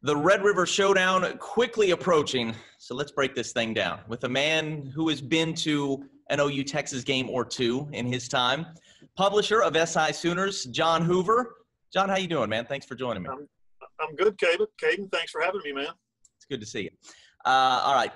The Red River Showdown quickly approaching. So let's break this thing down with a man who has been to an OU Texas game or two in his time. Publisher of SI Sooners, John Hoover. John, how you doing, man? Thanks for joining me. I'm good, Cayden. Thanks for having me, man. It's good to see you. All right.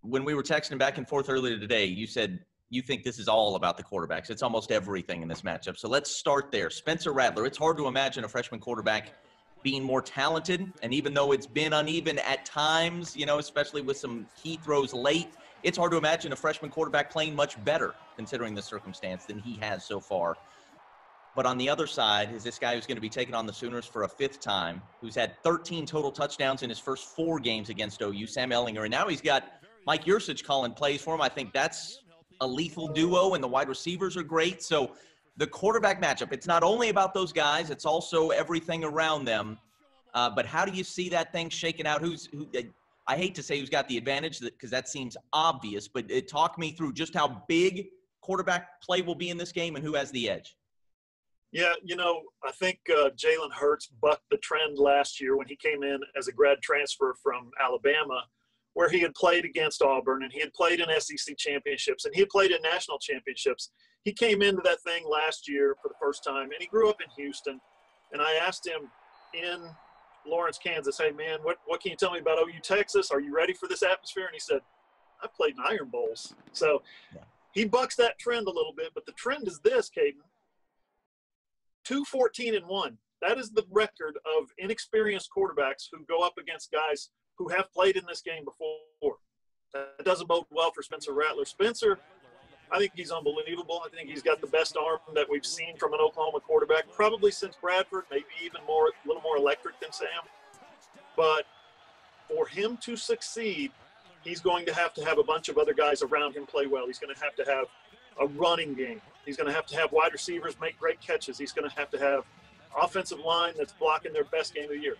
When we were texting back and forth earlier today, you said you think this is all about the quarterbacks. It's almost everything in this matchup. So let's start there. Spencer Rattler. It's hard to imagine a freshman quarterback being more talented, and even though it's been uneven at times, especially with some key throws late, it's hard to imagine a freshman quarterback playing much better considering the circumstance than he has so far. But on the other side is this guy who's going to be taking on the Sooners for a fifth time, who's had 13 total touchdowns in his first 4 games against OU, Sam Ehlinger, and now he's got Mike Yurcich calling plays for him. I think that's a lethal duo, and the wide receivers are great. So the quarterback matchup, it's not only about those guys, it's also everything around them. But how do you see that thing shaking out? I hate to say who's got the advantage because that seems obvious, but talk me through just how big quarterback play will be in this game and who has the edge. Yeah, I think Jalen Hurts bucked the trend last year when he came in as a grad transfer from Alabama, where he had played against Auburn and he had played in SEC championships and he had played in national championships. He came into that thing last year for the first time, and he grew up in Houston. And I asked him in Lawrence, Kansas, hey, man, what can you tell me about OU Texas? Are you ready for this atmosphere? And he said, I played in Iron Bowls. So he bucks that trend a little bit, but the trend is this, Cayden. 2-14-1. That is the record of inexperienced quarterbacks who go up against guys who have played in this game before. That doesn't bode well for Spencer Rattler. Spencer, I think he's unbelievable. I think he's got the best arm that we've seen from an Oklahoma quarterback, probably since Bradford, maybe even a little more electric than Sam. But for him to succeed, he's going to have a bunch of other guys around him play well. He's going to have a running game. He's going to have wide receivers make great catches. He's going to have offensive line that's blocking their best game of the year.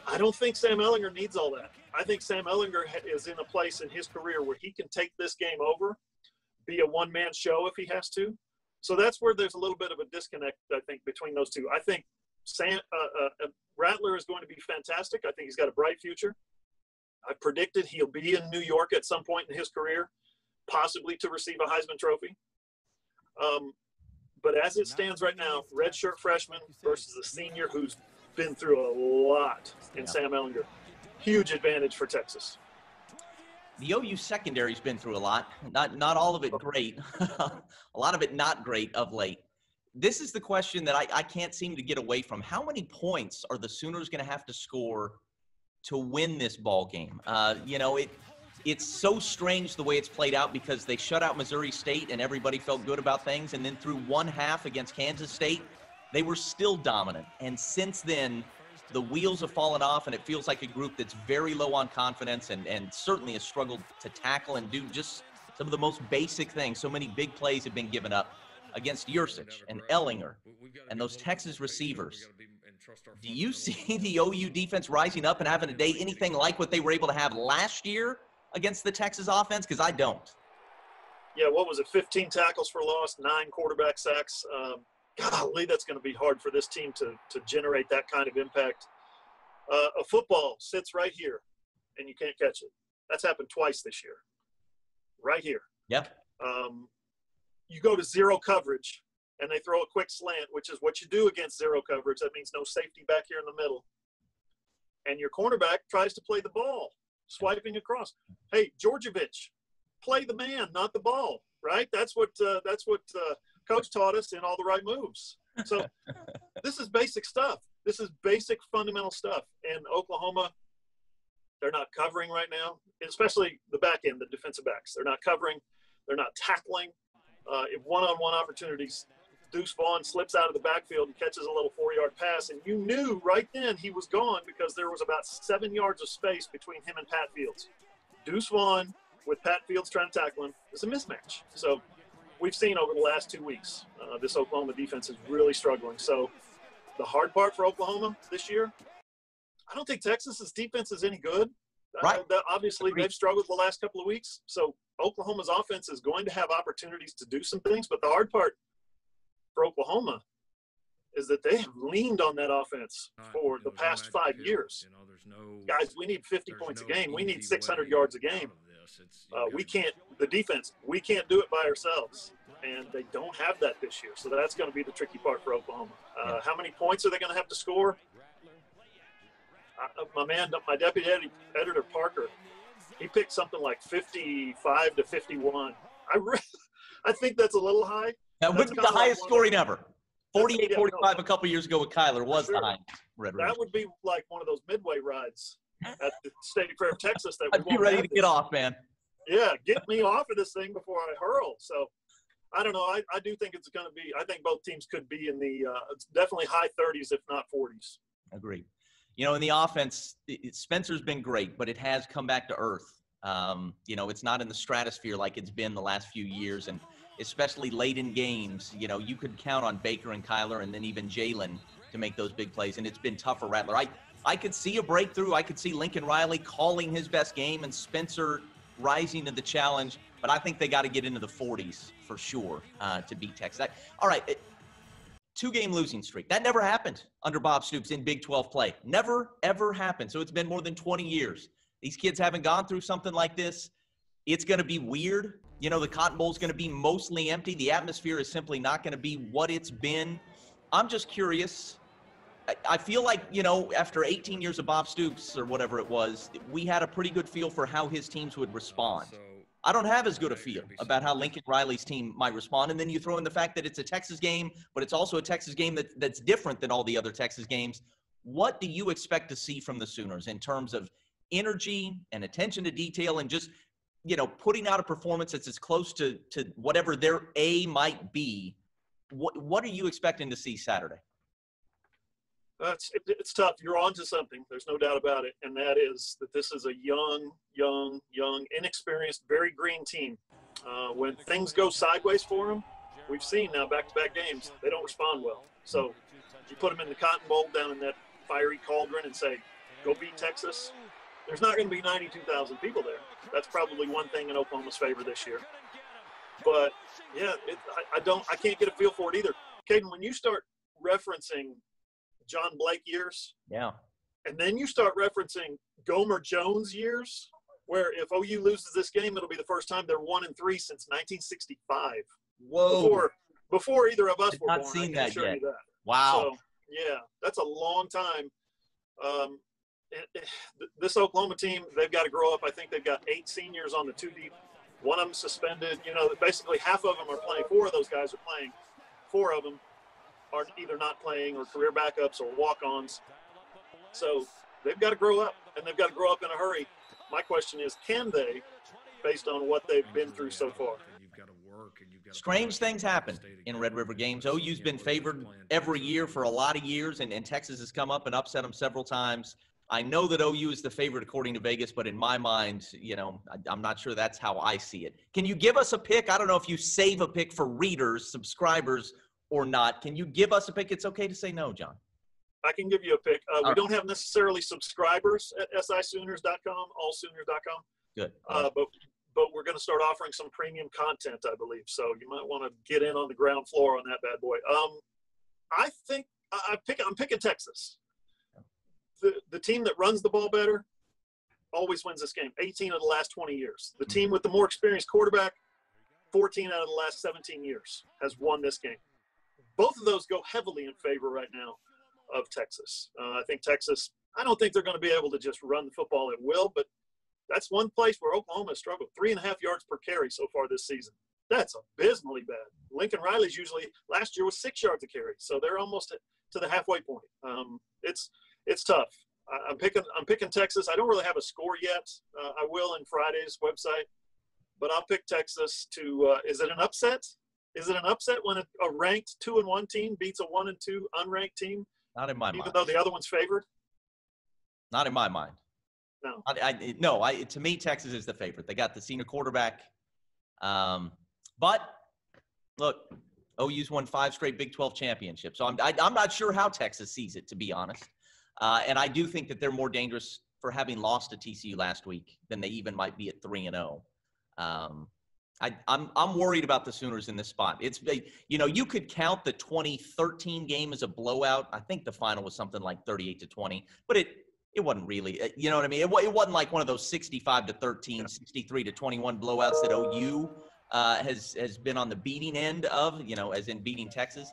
I don't think Sam Ehlinger needs all that. I think Sam Ehlinger is in a place in his career where he can take this game over, be a one-man show if he has to. So that's where there's a little bit of a disconnect, I think, between those two. I think Rattler is going to be fantastic. I think he's got a bright future. I predicted he'll be in New York at some point in his career, possibly to receive a Heisman Trophy. But as it stands right now, redshirt freshman versus a senior who's been through a lot in Sam Ehlinger. Huge advantage for Texas. The OU secondary's been through a lot. Not all of it great. A lot of it not great of late. This is the question that I can't seem to get away from. How many points are the Sooners going to have to score to win this ball game? It's so strange the way it's played out because they shut out Missouri State and everybody felt good about things. And then through one half against Kansas State, they were still dominant. And since then, the wheels have fallen off, and it feels like a group that's very low on confidence and certainly has struggled to tackle and do just some of the most basic things. So many big plays have been given up against Yurcich and Ehlinger and those Texas receivers. Do you see the OU defense rising up and having a day anything like what they were able to have last year against the Texas offense? Because I don't. Yeah, what was it, 15 tackles for loss, 9 quarterback sacks. Golly, that's going to be hard for this team to generate that kind of impact. A football sits right here, and you can't catch it. That's happened twice this year. Right here. Yep. You go to zero coverage, and they throw a quick slant, which is what you do against zero coverage. That means no safety back here in the middle. And your cornerback tries to play the ball, swiping across. Hey, Georgievich, play the man, not the ball, right? That's what Coach taught us in All the Right Moves. So this is basic stuff. This is basic fundamental stuff. And Oklahoma, they're not covering right now, especially the back end, the defensive backs. They're not covering. They're not tackling. If one-on-one opportunities, Deuce Vaughn slips out of the backfield and catches a little 4-yard pass, and you knew right then he was gone because there was about 7 yards of space between him and Pat Fields. Deuce Vaughn with Pat Fields trying to tackle him is a mismatch. So we've seen over the last 2 weeks, this Oklahoma defense is really struggling. So the hard part for Oklahoma this year, I don't think Texas's defense is any good. Right. Obviously, they've struggled the last couple of weeks. So Oklahoma's offense is going to have opportunities to do some things. But the hard part for Oklahoma is that they have leaned on that offense for the past 5 years. Guys, we need 50 points a game. We need 600 yards a game. We can't, the defense, we can't do it by ourselves. And they don't have that this year. So that's going to be the tricky part for Oklahoma. How many points are they going to have to score? My deputy editor, Parker, he picked something like 55 to 51. I think that's a little high. That would be the highest scoring ever. 48-45 a couple years ago with Kyler was the highest. That would be like one of those midway rides at the State Fair of Texas. That I'd be ready to get off, man. Yeah, get me off of this thing before I hurl. So I don't know. I do think it's going to be – I think both teams could be in the definitely high 30s, if not 40s. Agreed. You know, in the offense, Spencer's been great, but it has come back to earth. You know, it's not in the stratosphere like it's been the last few years, and especially late in games, you know, you could count on Baker and Kyler and then even Jalen to make those big plays, and it's been tough for Rattler. I could see a breakthrough. I could see Lincoln Riley calling his best game and Spencer rising to the challenge, but I think they got to get into the 40s for sure to beat Texas. All right, 2-game losing streak. That never happened under Bob Stoops in Big 12 play. Never, ever happened. So it's been more than 20 years. These kids haven't gone through something like this. It's going to be weird. You know, the Cotton Bowl is going to be mostly empty. The atmosphere is simply not going to be what it's been. I'm just curious. I feel like, you know, after 18 years of Bob Stoops or whatever it was, we had a pretty good feel for how his teams would respond. I don't have as good a feel about how Lincoln Riley's team might respond. And then you throw in the fact that it's a Texas game, but it's also a Texas game that's different than all the other Texas games. What do you expect to see from the Sooners in terms of energy and attention to detail and just, you know, putting out a performance that's as close to whatever their A might be? What are you expecting to see Saturday? It's tough. You're on to something. There's no doubt about it. And that is that this is a young, inexperienced, very green team. When things go sideways for them, we've seen now back-to-back games, they don't respond well. So you put them in the Cotton Bowl down in that fiery cauldron and say, go beat Texas. There's not going to be 92,000 people there. That's probably one thing in Oklahoma's favor this year. But, yeah, I can't get a feel for it either. Cayden, when you start referencing John Blake years. Yeah. And then you start referencing Gomer Jones years, where if OU loses this game, it'll be the first time they're 1-3 since 1965. Whoa. Before either of us were born. Not seen that yet. That. Wow. So, yeah, that's a long time. This Oklahoma team, they've got to grow up. I think they've got 8 seniors on the 2 deep. One of them suspended. You know, basically half of them are playing. 4 of those guys are playing. 4 of them are either not playing or career backups or walk-ons. So they've got to grow up, and they've got to grow up in a hurry. My question is, can they, based on what they've been through so far? Strange things happen in Red River games. OU's been favored every year for a lot of years, and Texas has come up and upset them several times. I know that OU is the favorite according to Vegas, but in my mind, you know, I'm not sure that's how I see it. Can you give us a pick? I don't know if you save a pick for readers, subscribers, or not. Can you give us a pick? It's okay to say no, John. I can give you a pick. We don't have necessarily subscribers at sisooners.com, allsooners.com. Good. But we're going to start offering some premium content, I believe. So you might want to get in on the ground floor on that bad boy. I think I'm picking Texas. The team that runs the ball better always wins this game. 18 of the last 20 years. The team with the more experienced quarterback, 14 out of the last 17 years has won this game. Both of those go heavily in favor right now of Texas. I think Texas, I don't think they're going to be able to just run the football at will, but that's one place where Oklahoma has struggled. 3.5 yards per carry so far this season. That's abysmally bad. Lincoln Riley's usually, last year was 6 yards a carry, so they're almost to the halfway point. It's tough. I'm picking Texas. I don't really have a score yet. I will in Friday's website, but I'll pick Texas to. Is it an upset? Is it an upset when a ranked 2-1 team beats a 1-2 unranked team? Not in my mind. Even though the other one's favored? Not in my mind. No. To me, Texas is the favorite. They got the senior quarterback. But, look, OU's won 5 straight Big 12 championships. So I'm not sure how Texas sees it, to be honest. And I do think that they're more dangerous for having lost to TCU last week than they even might be at 3-0. I'm worried about the Sooners in this spot. You could count the 2013 game as a blowout. I think the final was something like 38-20, but it wasn't really, you know what I mean? It wasn't like one of those 65-13, 63-21 blowouts that OU has been on the beating end of, as in beating Texas.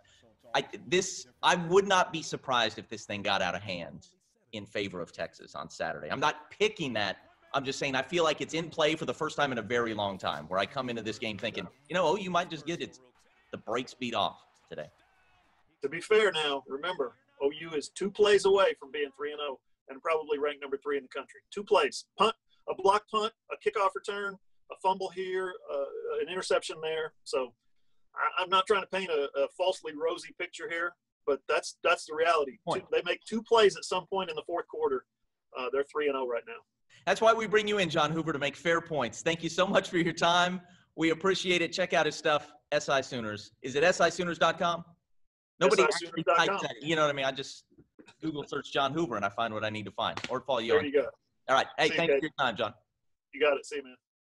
I would not be surprised if this thing got out of hand in favor of Texas on Saturday. I'm not picking that. I'm just saying I feel like it's in play for the first time in a very long time, where I come into this game thinking, you might just get the brakes beat off today. To be fair now, remember, OU is 2 plays away from being 3-0 and probably ranked number 3 in the country. 2 plays. Punt, a block punt, a kickoff return, a fumble here, an interception there. So I'm not trying to paint a falsely rosy picture here, but that's the reality. They make 2 plays at some point in the fourth quarter. They're 3-0 right now. That's why we bring you in, John Hoover, to make fair points. Thank you so much for your time. We appreciate it. Check out his stuff, SI Sooners. Is it sisooners.com? Nobody actually types that. You know what I mean? I just Google search John Hoover and I find what I need to find. Or follow you on. There you go. All right. Hey, thanks you, for your time, John. You got it. See you, man.